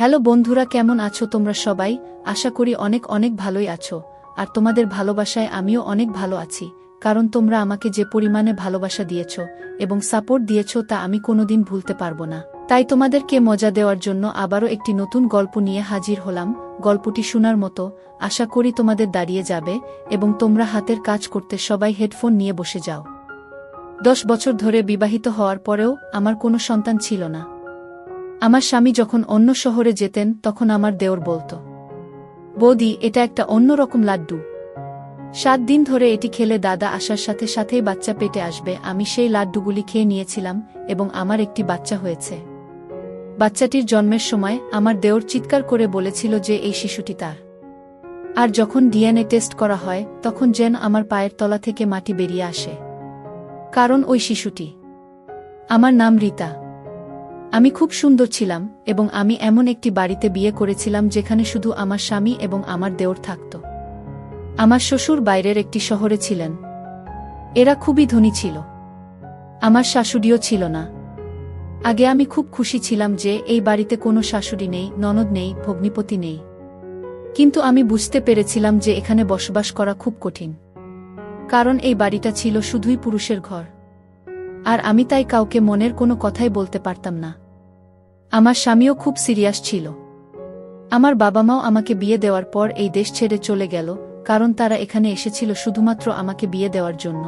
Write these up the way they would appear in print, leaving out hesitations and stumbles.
Hello বন্ধুরা, কেমন আছো তোমরা সবাই? আশা করি অনেক অনেক ভালোই আছো। আর তোমাদের ভালোবাসায় আমিও অনেক ভালো আছি, কারণ তোমরা আমাকে যে পরিমাণে ভালোবাসা দিয়েছ এবং সাপোর্ট দিয়েছ তা আমি কোনোদিন ভুলতে পারবো না। তাই তোমাদেরকে মজা দেওয়ার জন্য আবারও একটি নতুন গল্প নিয়ে হাজির হলাম। গল্পটি শোনার মতো, আশা করি তোমাদের দাঁড়িয়ে যাবে এবং তোমরা হাতের কাজ করতে সবাই হেডফোন নিয়ে বসে যাও। 10 বছর ধরে বিবাহিত হওয়ার পরেও আমার কোনো সন্তান ছিল না। আমার স্বামী যখন অন্য শহরে যেতেন তখন আমার দেওর বলতো, বৌদি, এটা একটা অন্যরকম লাড্ডু। 7 দিন ধরে এটি খেলে দাদা আসার সাথে সাথেই বাচ্চা পেটে আসবে। আমি সেই লাড্ডুগুলি খেয়ে নিয়েছিলাম এবং আমার একটি বাচ্চা হয়েছে। বাচ্চাটির জন্মের সময় আমার দেওর চিৎকার করে বলেছিল যে এই শিশুটি তার। আর যখন ডিএনএ টেস্ট করা হয় তখন যেন আমার পায়ের তলা থেকে মাটি বেরিয়ে আসে, কারণ ওই শিশুটি। আমার নাম রীতা। আমি খুব সুন্দর ছিলাম এবং আমি এমন একটি বাড়িতে বিয়ে করেছিলাম যেখানে শুধু আমার স্বামী এবং আমার দেওর থাকত। আমার শ্বশুর বাইরের একটি শহরে ছিলেন। এরা খুবই ধনী ছিল। আমার শাশুড়িও ছিল না। আগে আমি খুব খুশি ছিলাম যে এই বাড়িতে কোনো শাশুড়ি নেই, ননদ নেই, ভগ্নিপতি নেই। কিন্তু আমি বুঝতে পেরেছিলাম যে এখানে বসবাস করা খুব কঠিন, কারণ এই বাড়িটা ছিল শুধুই পুরুষের ঘর। আর আমি তাই কাউকে মনের কোনো কথাই বলতে পারতাম না। আমার স্বামীও খুব সিরিয়াস ছিল। আমার বাবা মাও আমাকে বিয়ে দেওয়ার পর এই দেশ ছেড়ে চলে গেল, কারণ তারা এখানে এসেছিল শুধুমাত্র আমাকে বিয়ে দেওয়ার জন্য।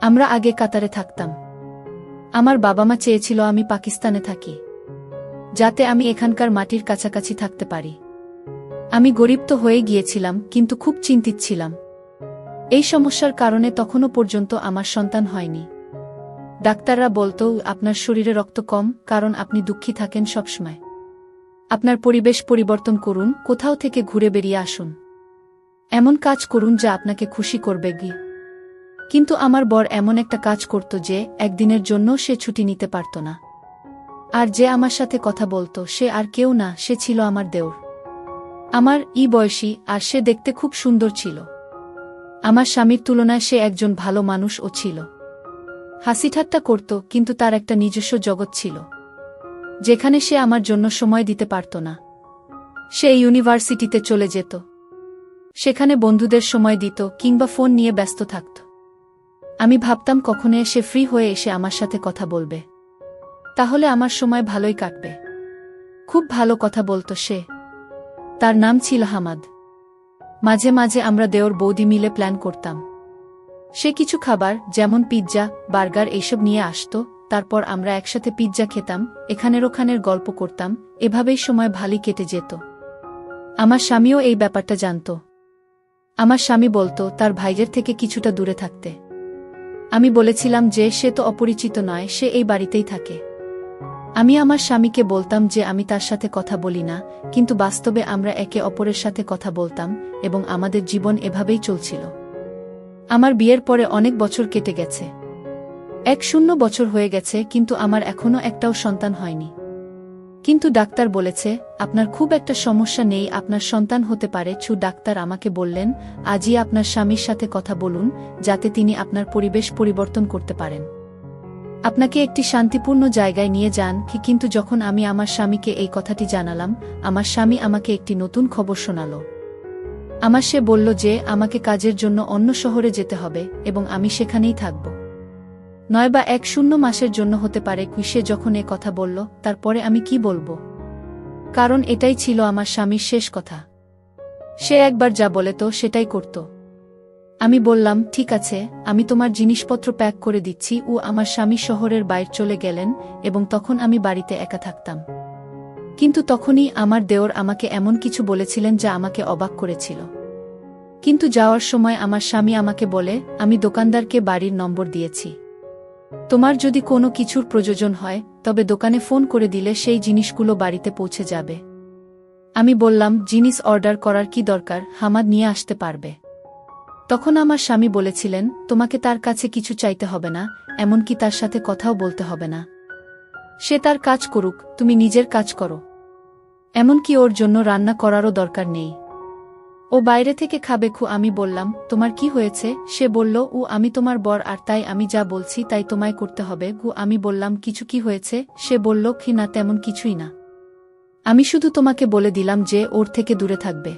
আমরা আগে কাতারে থাকতাম। আমার বাবা মা চেয়েছিল আমি পাকিস্তানে থাকি, যাতে আমি এখানকার মাটির কাছাকাছি থাকতে পারি। আমি গরিব তো হয়ে গিয়েছিলাম, কিন্তু খুব চিন্তিত ছিলাম। এই সমস্যার কারণে তখনও পর্যন্ত আমার সন্তান হয়নি। ডাক্তাররা বলতো, আপনার শরীরে রক্ত কম, কারণ আপনি দুঃখী থাকেন সবসময়। আপনার পরিবেশ পরিবর্তন করুন, কোথাও থেকে ঘুরে বেরিয়ে আসুন, এমন কাজ করুন যা আপনাকে খুশি করবে। কিন্তু আমার বর এমন একটা কাজ করত যে একদিনের জন্য সে ছুটি নিতে পারত না। আর যে আমার সাথে কথা বলতো সে আর কেউ না, সে ছিল আমার দেওর। আমার বয়সী, আর সে দেখতে খুব সুন্দর ছিল। আমার স্বামীর তুলনায় সে একজন ভালো মানুষও ছিল। হাসিঠাট্টা করত, কিন্তু তার একটা নিজস্ব জগৎ ছিল, যেখানে সে আমার জন্য সময় দিতে পারত না। সে ইউনিভার্সিটিতে চলে যেত, সেখানে বন্ধুদের সময় দিত কিংবা ফোন নিয়ে ব্যস্ত থাকত। আমি ভাবতাম কখনো সে ফ্রি হয়ে এসে আমার সাথে কথা বলবে, তাহলে আমার সময় ভালোই কাটবে। খুব ভালো কথা বলতো সে। তার নাম ছিল হামাদ। মাঝে মাঝে আমরা দেওর বৌদি মিলে প্ল্যান করতাম। সে কিছু খাবার যেমন পিৎজা, বার্গার এইসব নিয়ে আসত, তারপর আমরা একসাথে পিৎজা খেতাম, এখানের ওখানের গল্প করতাম। এভাবেই সময় ভালোই কেটে যেত। আমার স্বামীও এই ব্যাপারটা জানত। আমার স্বামী বলতো তার ভাইয়ের থেকে কিছুটা দূরে থাকতে। আমি বলেছিলাম যে সে তো অপরিচিত নয়, সে এই বাড়িতেই থাকে। আমি আমার স্বামীকে বলতাম যে আমি তার সাথে কথা বলি না, কিন্তু বাস্তবে আমরা একে অপরের সাথে কথা বলতাম এবং আমাদের জীবন এভাবেই চলছিল। আমার বিয়ের পরে অনেক বছর কেটে গেছে। 10 বছর হয়ে গেছে, কিন্তু আমার এখনো একটাও সন্তান হয়নি। কিন্তু ডাক্তার বলেছে আপনার খুব একটা সমস্যা নেই, আপনার সন্তান হতে পারে। ডাক্তার আমাকে বললেন আজই আপনার স্বামীর সাথে কথা বলুন, যাতে তিনি আপনার পরিবেশ পরিবর্তন করতে পারেন, আপনাকে একটি শান্তিপূর্ণ জায়গায় নিয়ে যান। কিন্তু যখন আমি আমার স্বামীকে এই কথাটি জানালাম, আমার স্বামী আমাকে একটি নতুন খবর শোনাল। সে বলল যে আমাকে কাজের জন্য অন্য শহরে যেতে হবে এবং আমি সেখানেই থাকব, নয়বা 10 মাসের জন্য হতে পারে। সে যখন এ কথা বলল, তারপরে আমি কি বলবো, কারণ এটাই ছিল আমার স্বামীর শেষ কথা। সে একবার যা বলে তো সেটাই করত। আমি বললাম ঠিক আছে, আমি তোমার জিনিসপত্র প্যাক করে দিচ্ছি। আমার স্বামী শহরের বাইরে চলে গেলেন এবং তখন আমি বাড়িতে একা থাকতাম। কিন্তু তখনই আমার দেওর আমাকে এমন কিছু বলেছিলেন যা আমাকে অবাক করেছিল। কিন্তু যাওয়ার সময় আমার স্বামী আমাকে বলে, আমি দোকানদারকে বাড়ির নম্বর দিয়েছি, তোমার যদি কোনো কিছুর প্রয়োজন হয় তবে দোকানে ফোন করে দিলে সেই জিনিসগুলো বাড়িতে পৌঁছে যাবে। আমি বললাম জিনিস অর্ডার করার কি দরকার, হামাদ নিয়ে আসতে পারবে। তখন আমার স্বামী বলেছিলেন তোমাকে তার কাছে কিছু চাইতে হবে না, এমনকি তার সাথে কথাও বলতে হবে না। সে তার কাজ করুক, তুমি নিজের কাজ করো। এমনকি ওর জন্য রান্না করারও দরকার নেই, ও বাইরে থেকে খাবে। আমি বললাম তোমার কি হয়েছে? সে বলল আমি তোমার বর, আর তাই আমি যা বলছি তাই তোমায় করতে হবে। আমি বললাম কিছু কি হয়েছে? সে বলল না, তেমন কিছুই না। আমি শুধু তোমাকে বলে দিলাম যে ওর থেকে দূরে থাকবে।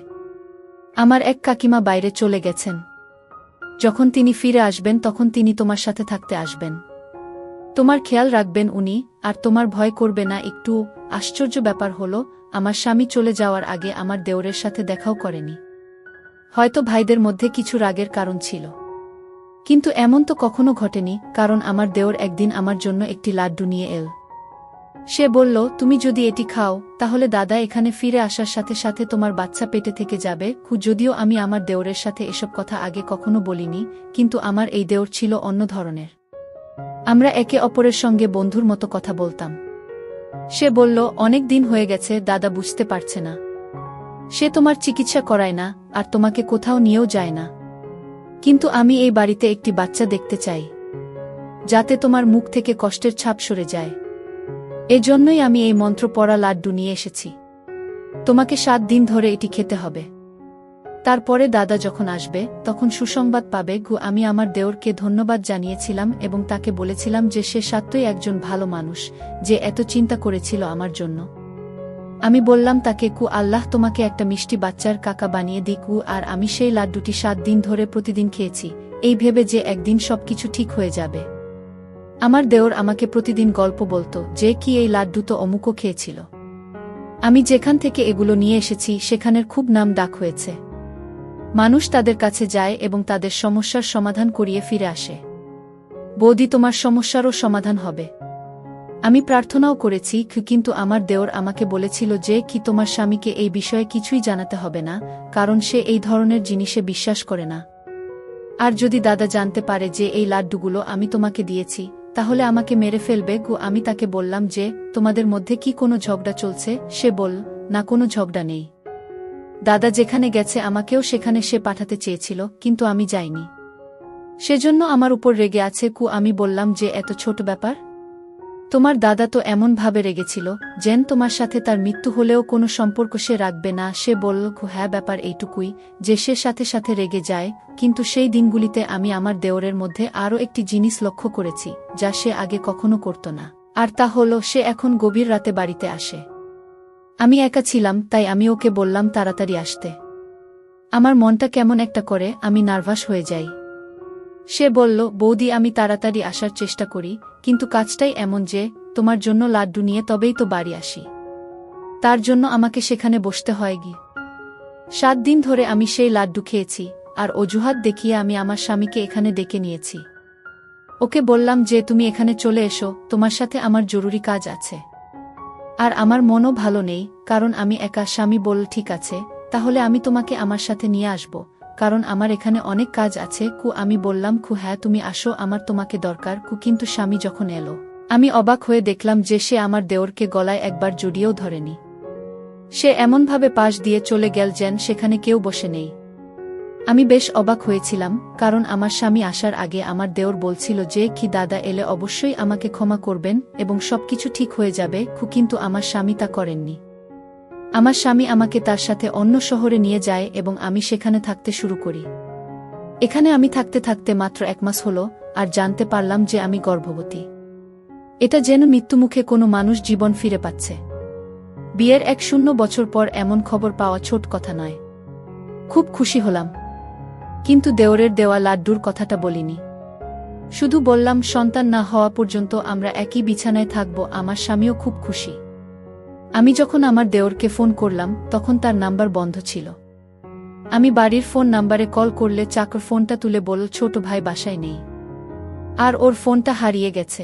আমার এক কাকিমা বাইরে চলে গেছেন। যখন তিনি ফিরে আসবেন তখন তিনি তোমার সাথে থাকতে আসবেন। তোমার খেয়াল রাখবেন উনি, আর তোমার ভয় করবে না একটু। আশ্চর্য ব্যাপার হলো, আমার স্বামী চলে যাওয়ার আগে আমার দেওরের সাথে দেখাও করেনি। হয়তো ভাইদের মধ্যে কিছু রাগের কারণ ছিল, কিন্তু এমন তো কখনো ঘটেনি, কারণ আমার দেওর একদিন আমার জন্য একটি লাড্ডু নিয়ে এল। সে বলল, তুমি যদি এটি খাও তাহলে দাদা এখানে ফিরে আসার সাথে সাথে তোমার বাচ্চা পেটে থেকে যাবে। যদিও আমি আমার দেওরের সাথে এসব কথা আগে কখনো বলিনি, কিন্তু আমার এই দেওর ছিল অন্য ধরনের। আমরা একে অপরের সঙ্গে বন্ধুর মতো কথা বলতাম। সে বলল, অনেক দিন হয়ে গেছে, দাদা বুঝতে পারছে না। সে তোমার চিকিৎসা করায় না, আর তোমাকে কোথাও নিয়েও যায় না। কিন্তু আমি এই বাড়িতে একটি বাচ্চা দেখতে চাই, যাতে তোমার মুখ থেকে কষ্টের ছাপ সরে যায়। এজন্যই আমি এই মন্ত্র পড়া লাড্ডু নিয়ে এসেছি। তোমাকে 7 দিন ধরে এটি খেতে হবে। তারপরে দাদা যখন আসবে তখন সুসংবাদ পাবে। আমি আমার দেওরকে ধন্যবাদ জানিয়েছিলাম এবং তাকে বলেছিলাম যে সে সত্যই একজন ভালো মানুষ, যে এত চিন্তা করেছিল আমার জন্য। আমি বললাম তাকে, আল্লাহ তোমাকে একটা মিষ্টি বাচ্চার কাকা বানিয়ে দিক। আর আমি সেই লাড্ডুটি 7 দিন ধরে প্রতিদিন খেয়েছি, এই ভেবে যে একদিন সবকিছু ঠিক হয়ে যাবে। আমার দেওর আমাকে প্রতিদিন গল্প বলতো যে কি এই লাড্ডু তো অমুকও খেয়েছিল। আমি যেখান থেকে এগুলো নিয়ে এসেছি সেখানের খুব নাম ডাক হয়েছে। মানুষ তাদের কাছে যায় এবং তাদের সমস্যার সমাধান করিয়ে ফিরে আসে। বৌদি, তোমার সমস্যারও সমাধান হবে। আমি প্রার্থনাও করেছি, কিন্তু আমার দেওর আমাকে বলেছিল যে কি তোমার স্বামীকে এই বিষয়ে কিছুই জানাতে হবে না, কারণ সে এই ধরনের জিনিসে বিশ্বাস করে না। আর যদি দাদা জানতে পারে যে এই লাড্ডুগুলো আমি তোমাকে দিয়েছি তাহলে আমাকে মেরে ফেলবে। আমি তাকে বললাম যে তোমাদের মধ্যে কি কোনো ঝগড়া চলছে? সে বলল, না, কোনো ঝগড়া নেই। দাদা যেখানে গেছে আমাকেও সেখানে সে পাঠাতে চেয়েছিল, কিন্তু আমি যাইনি। সেজন্য আমার উপর রেগে আছে। আমি বললাম যে এত ছোট ব্যাপার? তোমার দাদা তো এমনভাবে রেগেছিল যেন তোমার সাথে তার মৃত্যু হলেও কোনো সম্পর্ক সে রাখবে না। সে বলল, হ্যাঁ, ব্যাপার এইটুকুই যে সে সাথে সাথে রেগে যায়। কিন্তু সেই দিনগুলিতে আমি আমার দেওরের মধ্যে আরও একটি জিনিস লক্ষ্য করেছি যা সে আগে কখনো করত না, আর তা হলো সে এখন গভীর রাতে বাড়িতে আসে। আমি একা ছিলাম, তাই আমি ওকে বললাম তাড়াতাড়ি আসতে। আমার মনটা কেমন একটা করে, আমি নার্ভাস হয়ে যাই। সে বলল, বৌদি, আমি তাড়াতাড়ি আসার চেষ্টা করি, কিন্তু কাজটাই এমন যে তোমার জন্য লাড্ডু নিয়ে তবেই তো বাড়ি আসি। তার জন্য আমাকে সেখানে বসতে হয়। 7 দিন ধরে আমি সেই লাড্ডু খেয়েছি, আর অজুহাত দেখিয়ে আমি আমার স্বামীকে এখানে ডেকে নিয়েছি। ওকে বললাম যে তুমি এখানে চলে এসো, তোমার সাথে আমার জরুরি কাজ আছে। আর আমার মনও ভালো নেই, কারণ আমি একা। স্বামী বলল, ঠিক আছে, তাহলে আমি তোমাকে আমার সাথে নিয়ে আসব, কারণ আমার এখানে অনেক কাজ আছে। আমি বললাম, হ্যাঁ, তুমি আসো, আমার তোমাকে দরকার। কিন্তু স্বামী যখন এলো আমি অবাক হয়ে দেখলাম যে সে আমার দেওরকে গলায় একবার জড়িয়েও ধরেনি। সে এমনভাবে পাশ দিয়ে চলে গেল যেন সেখানে কেউ বসে নেই। আমি বেশ অবাক হয়েছিলাম, কারণ আমার স্বামী আসার আগে আমার দেওর বলছিল যে কি দাদা এলে অবশ্যই আমাকে ক্ষমা করবেন এবং সবকিছু ঠিক হয়ে যাবে। কিন্তু আমার স্বামী তা করেননি। আমার স্বামী আমাকে তার সাথে অন্য শহরে নিয়ে যায় এবং আমি সেখানে থাকতে শুরু করি। এখানে আমি থাকতে থাকতে মাত্র 1 মাস হলো, আর জানতে পারলাম যে আমি গর্ভবতী। এটা যেন মৃত্যুমুখে কোনো মানুষ জীবন ফিরে পাচ্ছে। বিয়ের 1 বছর পর এমন খবর পাওয়া ছোট কথা নয়। খুব খুশি হলাম, কিন্তু দেওরের দেওয়া লাড্ডুর কথাটা বলিনি। শুধু বললাম সন্তান না হওয়া পর্যন্ত আমরা একই বিছানায় থাকব। আমার স্বামীও খুব খুশি। আমি যখন আমার দেওরকে ফোন করলাম তখন তার নাম্বার বন্ধ ছিল। আমি বাড়ির ফোন নাম্বারে কল করলে চাকর ফোনটা তুলে বলল, ছোট ভাই বাসায় নেই, আর ওর ফোনটা হারিয়ে গেছে।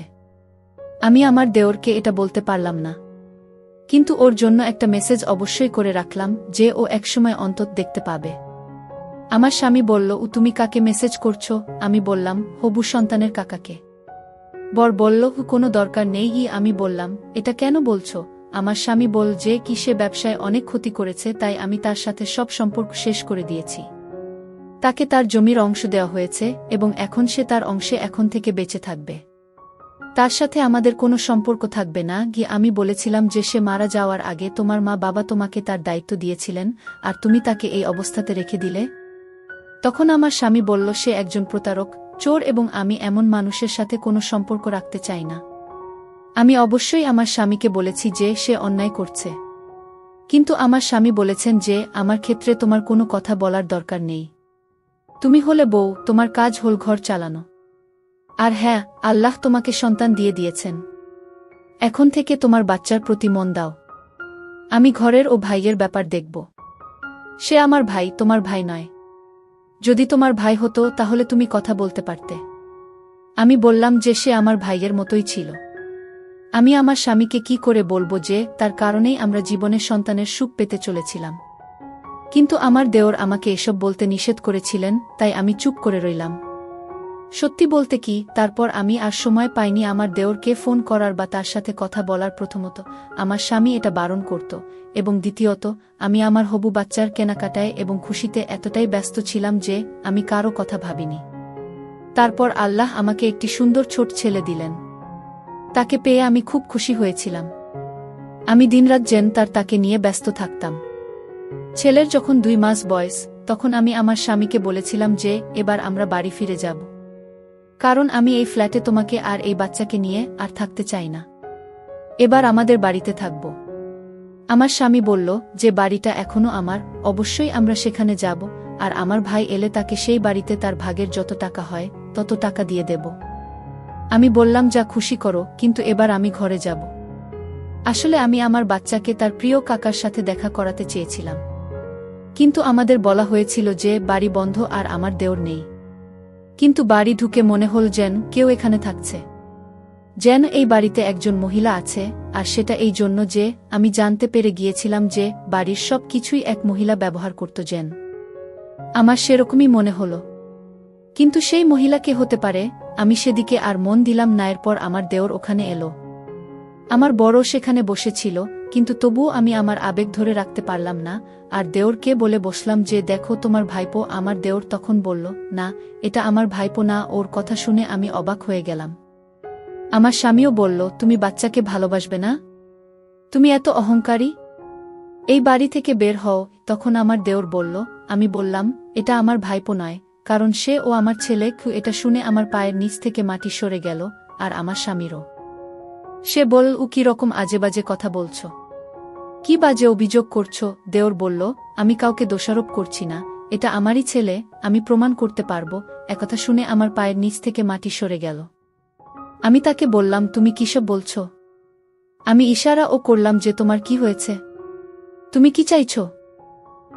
আমি আমার দেওরকে এটা বলতে পারলাম না, কিন্তু ওর জন্য একটা মেসেজ অবশ্যই করে রাখলাম যে ও একসময় অন্তত দেখতে পাবে। আমার স্বামী বলল, তুমি কাকে মেসেজ করছো? আমি বললাম, হবু সন্তানের কাকাকে। বর বলল, কোনো দরকার নেই। আমি বললাম, এটা কেন বলছো? আমার স্বামী বলল যে কি সে ব্যবসায় অনেক ক্ষতি করেছে, তাই আমি তার সাথে সব সম্পর্ক শেষ করে দিয়েছি। তাকে তার জমির অংশ দেওয়া হয়েছে এবং এখন সে তার অংশে এখন থেকে বেঁচে থাকবে। তার সাথে আমাদের কোনো সম্পর্ক থাকবে না। আমি বলেছিলাম যে সে মারা যাওয়ার আগে তোমার মা বাবা তোমাকে তার দায়িত্ব দিয়েছিলেন, আর তুমি তাকে এই অবস্থাতে রেখে দিলে। তখন আমার স্বামী বলল, সে একজন প্রতারক, চোর, এবং আমি এমন মানুষের সাথে কোনো সম্পর্ক রাখতে চাই না। আমি অবশ্যই আমার স্বামীকে বলেছি যে সে অন্যায় করছে। কিন্তু আমার স্বামী বলেছেন যে আমার ক্ষেত্রে তোমার কোনো কথা বলার দরকার নেই। তুমি হলে বউ, তোমার কাজ হল ঘর চালানো। আর হ্যাঁ, আল্লাহ তোমাকে সন্তান দিয়ে দিয়েছেন। এখন থেকে তোমার বাচ্চার প্রতি মন দাও। আমি ঘরের ও ভাইয়ের ব্যাপার দেখব। সে আমার ভাই, তোমার ভাই নয়। যদি তোমার ভাই হতো তাহলে তুমি কথা বলতে পারতে। আমি বললাম যে সে আমার ভাইয়ের মতোই ছিল। আমি আমার স্বামীকে কি করে বলবো যে তার কারণেই আমরা জীবনে সন্তানের সুখ পেতে চলেছিলাম। কিন্তু আমার দেওর আমাকে এসব বলতে নিষেধ করেছিলেন, তাই আমি চুপ করে রইলাম। সত্যি বলতে কি, তারপর আমি আর সময় পাইনি আমার দেওরকে ফোন করার বা তার সাথে কথা বলার। প্রথমত আমার স্বামী এটা বারণ করত, এবং দ্বিতীয়ত আমি আমার হবু বাচ্চার কেনাকাটায় এবং খুশিতে এতটাই ব্যস্ত ছিলাম যে আমি কারো কথা ভাবিনি। তারপর আল্লাহ আমাকে একটি সুন্দর ছোট ছেলে দিলেন। তাকে পেয়ে আমি খুব খুশি হয়েছিলাম। আমি দিনরাত যেন তাকে নিয়ে ব্যস্ত থাকতাম। ছেলের যখন 2 মাস বয়স, তখন আমি আমার স্বামীকে বলেছিলাম যে এবার আমরা বাড়ি ফিরে যাব। কারণ আমি এই ফ্ল্যাটে তোমাকে আর এই বাচ্চাকে নিয়ে আর থাকতে চাই না। এবার আমাদের বাড়িতে থাকব। আমার স্বামী বলল যে বাড়িটা এখনো আমার, অবশ্যই আমরা সেখানে যাব, আর আমার ভাই এলে তাকে সেই বাড়িতে তার ভাগের যত টাকা হয় তত টাকা দিয়ে দেব। আমি বললাম যা খুশি করো, কিন্তু এবার আমি ঘরে যাব। আসলে আমি আমার বাচ্চাকে তার প্রিয় কাকার সাথে দেখা করাতে চেয়েছিলাম। কিন্তু আমাদের বলা হয়েছিল যে বাড়ি বন্ধ আর আমার দেওর নেই। কিন্তু বাড়ি ঢুকে মনে হল যেন কেউ এখানে থাকছে, যেন এই বাড়িতে একজন মহিলা আছে। আর সেটা এই জন্য যে আমি জানতে পেরে গিয়েছিলাম যে বাড়ির সব কিছুই এক মহিলা ব্যবহার করত। যেন আমার সেরকমই মনে হল। কিন্তু সেই মহিলা কে হতে পারে, আমি সেদিকে আর মন দিলাম না। এরপর আমার দেওর ওখানে এলো। আমার বড় সেখানে বসেছিল, কিন্তু তবুও আমি আমার আবেগ ধরে রাখতে পারলাম না, আর দেওরকে বলে বসলাম যে দেখো তোমার ভাইপো। আমার দেওর তখন বলল, না, এটা আমার ভাইপো না। ওর কথা শুনে আমি অবাক হয়ে গেলাম। আমার স্বামীও বলল, তুমি বাচ্চাকে ভালোবাসবে না? তুমি এত অহংকারী? এই বাড়ি থেকে বের হও। তখন আমার দেওর বলল, আমি বললাম এটা আমার ভাইপো নয়, কারণ সে ও আমার ছেলে। এটা শুনে আমার পায়ের নিচ থেকে মাটি সরে গেল, আর আমার স্বামীরও। সে বলল, ও কি রকম আজেবাজে কথা বলছ? কি বাজে অভিযোগ করছো? দেওর বলল, আমি কাউকে দোষারোপ করছি না, এটা আমারই ছেলে, আমি প্রমাণ করতে পারবো। একথা শুনে আমার পায়ের নিচ থেকে মাটি সরে গেল। আমি তাকে বললাম, তুমি কিসব বলছ? আমি ইশারা ও করলাম যে তোমার কি হয়েছে? তুমি কি চাইছ?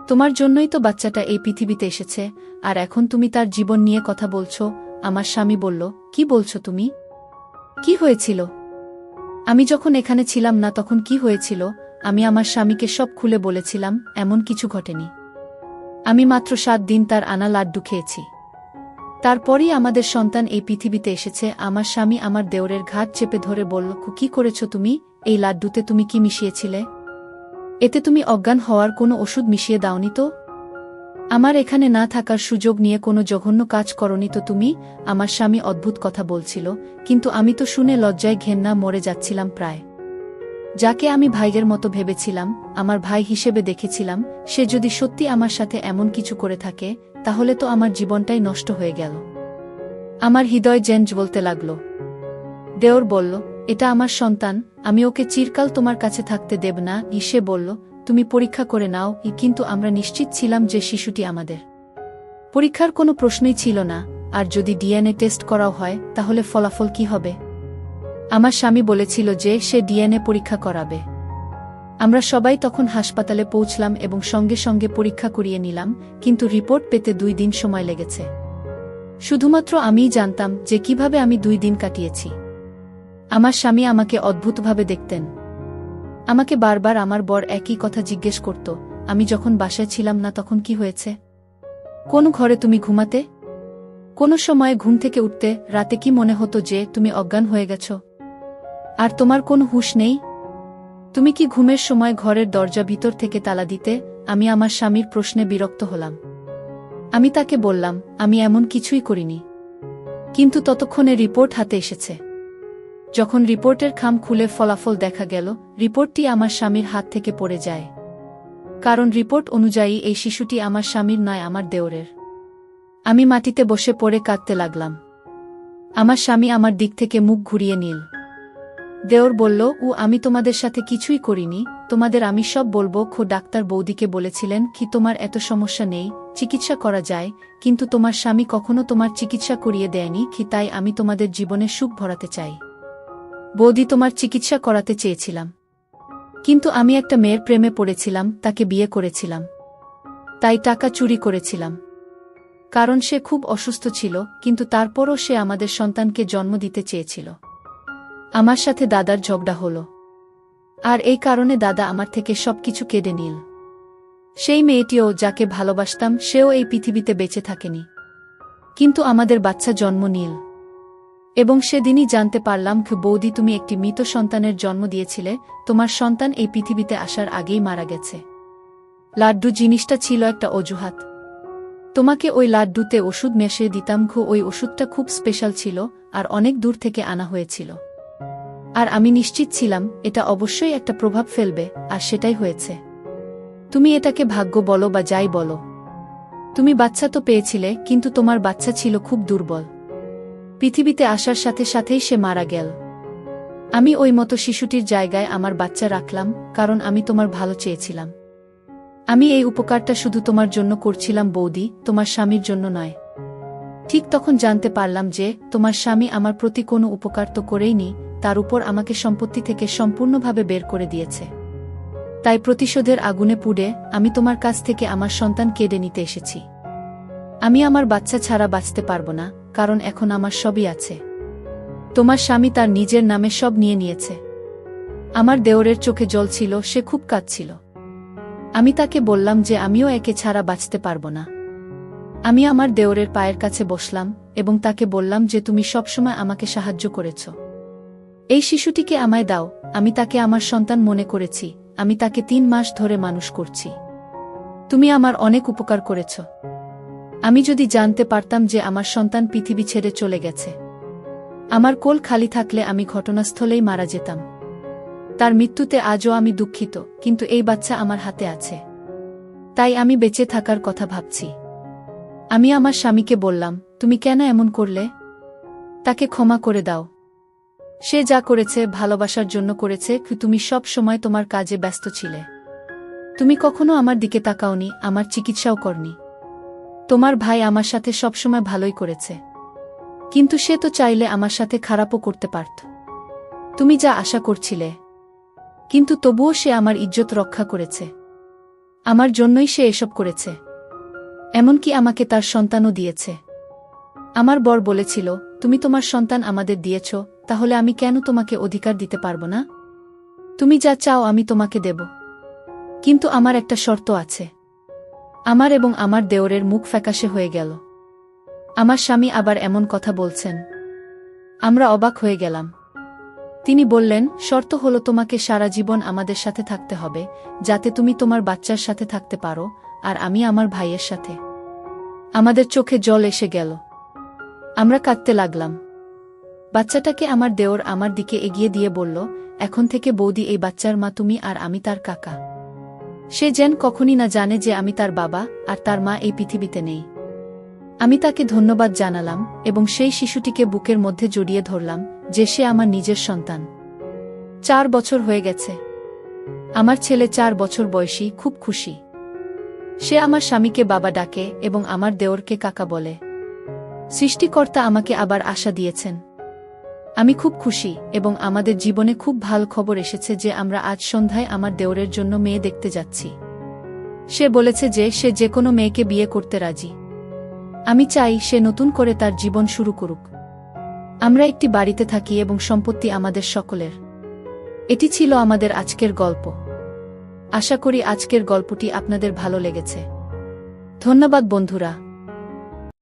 তোমার জন্যই তো বাচ্চাটা এই পৃথিবীতে এসেছে, আর এখন তুমি তার জীবন নিয়ে কথা বলছ। আমার স্বামী বলল, কি বলছো তুমি? কি হয়েছিল? আমি যখন এখানে ছিলাম না তখন কি হয়েছিল? আমি আমার স্বামীকে সব খুলে বলেছিলাম। এমন কিছু ঘটেনি। আমি মাত্র 7 দিন তার আনা লাড্ডু খেয়েছি। তারপরই আমাদের সন্তান এই পৃথিবীতে এসেছে। আমার স্বামী আমার দেওরের ঘাট চেপে ধরে বলল, কি করেছ তুমি? এই লাড্ডুতে তুমি কি মিশিয়েছিলে? এতে তুমি অজ্ঞান হওয়ার কোনো ওষুধ মিশিয়ে দাওনি তো? আমার এখানে না থাকার সুযোগ নিয়ে কোনো জঘন্য কাজ করনি তো তুমি? আমার স্বামী অদ্ভুত কথা বলছিল, কিন্তু আমি তো শুনে লজ্জায় ঘেন্না মরে যাচ্ছিলাম প্রায়। যাকে আমি ভাইয়ের মতো ভেবেছিলাম, আমার ভাই হিসেবে দেখেছিলাম, সে যদি সত্যি আমার সাথে এমন কিছু করে থাকে, তাহলে তো আমার জীবনটাই নষ্ট হয়ে গেল। আমার হৃদয় যেন জ্বলতে লাগল। দেওর বলল, এটা আমার সন্তান, আমি ওকে চিরকাল তোমার কাছে থাকতে দেব না। সে বলল, তুমি পরীক্ষা করে নাও। কিন্তু আমরা নিশ্চিত ছিলাম যে শিশুটি আমাদের। পরীক্ষার কোনো প্রশ্নই ছিল না। আর যদি ডিএনএ টেস্ট করাও হয় তাহলে ফলাফল কি হবে? আমার স্বামী বলেছিল যে সে ডিএনএ পরীক্ষা করাবে। আমরা সবাই তখন হাসপাতালে পৌঁছলাম এবং সঙ্গে সঙ্গে পরীক্ষা করিয়ে নিলাম, কিন্তু রিপোর্ট পেতে 2 দিন সময় লেগেছে। শুধুমাত্র আমিই জানতাম যে কিভাবে আমি 2 দিন কাটিয়েছি। আমার স্বামী আমাকে অদ্ভুতভাবে দেখতেন। আমাকে বারবার আমার বর একই কথা জিজ্ঞেস করত, আমি যখন বাসায় ছিলাম না তখন কি হয়েছে? কোন ঘরে তুমি ঘুমাতে? কোনো সময়ে ঘুম থেকে উঠতে রাতে কি মনে হতো যে তুমি অজ্ঞান হয়ে গেছ? আর তোমার কোনো হুঁশ নেই? তুমি কি ঘুমের সময় ঘরের দরজা ভিতর থেকে তালা দিতে? আমি আমার স্বামীর প্রশ্নে বিরক্ত হলাম। আমি তাকে বললাম, আমি এমন কিছুই করিনি। কিন্তু ততক্ষণে রিপোর্ট হাতে এসেছে। যখন রিপোর্টের খাম খুলে ফলাফল দেখা গেল, রিপোর্টটি আমার স্বামীর হাত থেকে পড়ে যায়। কারণ রিপোর্ট অনুযায়ী এই শিশুটি আমার স্বামীর নয়, আমার দেওরের। আমি মাটিতে বসে পড়ে কাঁদতে লাগলাম। আমার স্বামী আমার দিক থেকে মুখ ঘুরিয়ে নিল। দেওর বলল, আমি তোমাদের সাথে কিছুই করিনি, তোমাদের আমি সব বলবো। ডাক্তার বৌদিকে বলেছিলেন কি তোমার এত সমস্যা নেই, চিকিৎসা করা যায়, কিন্তু তোমার স্বামী কখনো তোমার চিকিৎসা করিয়ে দেয়নি কি, তাই আমি তোমাদের জীবনে সুখ ভরাতে চাই। বৌদি, তোমার চিকিৎসা করাতে চেয়েছিলাম, কিন্তু আমি একটা মেয়ের প্রেমে পড়েছিলাম, তাকে বিয়ে করেছিলাম, তাই টাকা চুরি করেছিলাম। কারণ সে খুব অসুস্থ ছিল, কিন্তু তারপরও সে আমাদের সন্তানকে জন্ম দিতে চেয়েছিল। আমার সাথে দাদার ঝগড়া হলো, আর এই কারণে দাদা আমার থেকে সবকিছু কেড়ে নিল। সেই মেয়েটিও যাকে ভালোবাসতাম সেও এই পৃথিবীতে বেঁচে থাকেনি, কিন্তু আমাদের বাচ্চা জন্ম নিল। এবং সেদিনই জানতে পারলাম বৌদি, তুমি একটি মৃত সন্তানের জন্ম দিয়েছিলে, তোমার সন্তান এই পৃথিবীতে আসার আগেই মারা গেছে। লাড্ডু জিনিসটা ছিল একটা অজুহাত। তোমাকে ওই লাড্ডুতে ওষুধ মিশিয়ে দিতাম। ওই ওষুধটা খুব স্পেশাল ছিল আর অনেক দূর থেকে আনা হয়েছিল। আর আমি নিশ্চিত ছিলাম এটা অবশ্যই একটা প্রভাব ফেলবে, আর সেটাই হয়েছে। তুমি এটাকে ভাগ্য বলো বা যাই বলো, তুমি বাচ্চা তো পেয়েছিলে, কিন্তু তোমার বাচ্চা ছিল খুব দুর্বল। পৃথিবীতে আসার সাথে সাথেই সে মারা গেল। আমি ওই মতো শিশুটির জায়গায় আমার বাচ্চা রাখলাম, কারণ আমি তোমার ভালো চেয়েছিলাম। আমি এই উপকারটা শুধু তোমার জন্য করছিলাম বৌদি, তোমার স্বামীর জন্য নয়। ঠিক তখন জানতে পারলাম যে তোমার স্বামী আমার প্রতি কোনো উপকার তো করেইনি, তার উপর আমাকে সম্পত্তি থেকে সম্পূর্ণভাবে বের করে দিয়েছে। তাই প্রতিশোধের আগুনে পুড়ে আমি তোমার কাছ থেকে আমার সন্তান কেড়ে নিতে এসেছি। আমি আমার বাচ্চা ছাড়া বাঁচতে পারব না, কারণ এখন আমার সবই আছে। তোমার স্বামী তার নিজের নামে সব নিয়ে নিয়েছে। আমার দেওরের চোখে জল ছিল, সে খুব কাঁদছিল। আমি তাকে বললাম যে আমিও একে ছাড়া বাঁচতে পারব না। আমি আমার দেওরের পায়ের কাছে বসলাম এবং তাকে বললাম যে তুমি সবসময় আমাকে সাহায্য করেছ। এই শিশুটিকে আমায় দাও। আমি তাকে আমার সন্তান মনে করেছি, আমি তাকে 3 মাস ধরে মানুষ করছি। তুমি আমার অনেক উপকার করেছ। আমি যদি জানতে পারতাম যে আমার সন্তান পৃথিবী ছেড়ে চলে গেছে, আমার কোল খালি থাকলে আমি ঘটনাস্থলেই মারা যেতাম। তার মৃত্যুতে আজও আমি দুঃখিত, কিন্তু এই বাচ্চা আমার হাতে আছে, তাই আমি বেঁচে থাকার কথা ভাবছি। আমি আমার স্বামীকে বললাম, তুমি কেন এমন করলে? তাকে ক্ষমা করে দাও। সে যা করেছে ভালোবাসার জন্য করেছে। তুমি সব সময় তোমার কাজে ব্যস্ত ছিলে। তুমি কখনো আমার দিকে তাকাওনি, আমার চিকিৎসাও করনি। তোমার ভাই আমার সাথে সবসময় ভালোই করেছে, কিন্তু সে তো চাইলে আমার সাথে খারাপও করতে পারত। তুমি যা আশা করছিলে, কিন্তু তবুও সে আমার ইজ্জত রক্ষা করেছে। আমার জন্যই সে এসব করেছে। এমনকি আমাকে তার সন্তানও দিয়েছে। আমার বর বলেছিল, তুমি তোমার সন্তান আমাদের দিয়েছ, তাহলে আমি কেন তোমাকে অধিকার দিতে পারব না? তুমি যা চাও আমি তোমাকে দেব, কিন্তু আমার একটা শর্ত আছে। আমার এবং আমার দেওরের মুখ ফ্যাকাশে হয়ে গেল। আমার স্বামী আবার এমন কথা বলছেন? আমরা অবাক হয়ে গেলাম। তিনি বললেন, শর্ত হলো তোমাকে সারা জীবন আমাদের সাথে থাকতে হবে, যাতে তুমি তোমার বাচ্চার সাথে থাকতে পারো, আর আমি আমার ভাইয়ের সাথে। আমাদের চোখে জল এসে গেল। আমরা কাঁদতে লাগলাম। বাচ্চাটাকে আমার দেওর আমার দিকে এগিয়ে দিয়ে বলল, এখন থেকে বৌদি এই বাচ্চার মা তুমি, আর আমি তার কাকা। সে যেন কখনই না জানে যে আমি তার বাবা আর তার মা এই পৃথিবীতে নেই। আমি তাকে ধন্যবাদ জানালাম এবং সেই শিশুটিকে বুকের মধ্যে জড়িয়ে ধরলাম, যে সে আমার নিজের সন্তান। 4 বছর হয়ে গেছে। আমার ছেলে 4 বছর বয়সী, খুব খুশি। সে আমার স্বামীকে বাবা ডাকে এবং আমার দেওরকে কাকা বলে। সৃষ্টিকর্তা আমাকে আবার আশা দিয়েছেন। আমি খুব খুশি এবং আমাদের জীবনে খুব ভালো খবর এসেছে যে আমরা আজ সন্ধ্যায় আমার দেওরের জন্য মেয়ে দেখতে যাচ্ছি। সে বলেছে যে সে যে কোনো মেয়েকে বিয়ে করতে রাজি। আমি চাই সে নতুন করে তার জীবন শুরু করুক। আমরা একটি বাড়িতে থাকি এবং সম্পত্তি আমাদের সকলের। এটি ছিল আমাদের আজকের গল্প। আশা করি আজকের গল্পটি আপনাদের ভালো লেগেছে। ধন্যবাদ বন্ধুরা।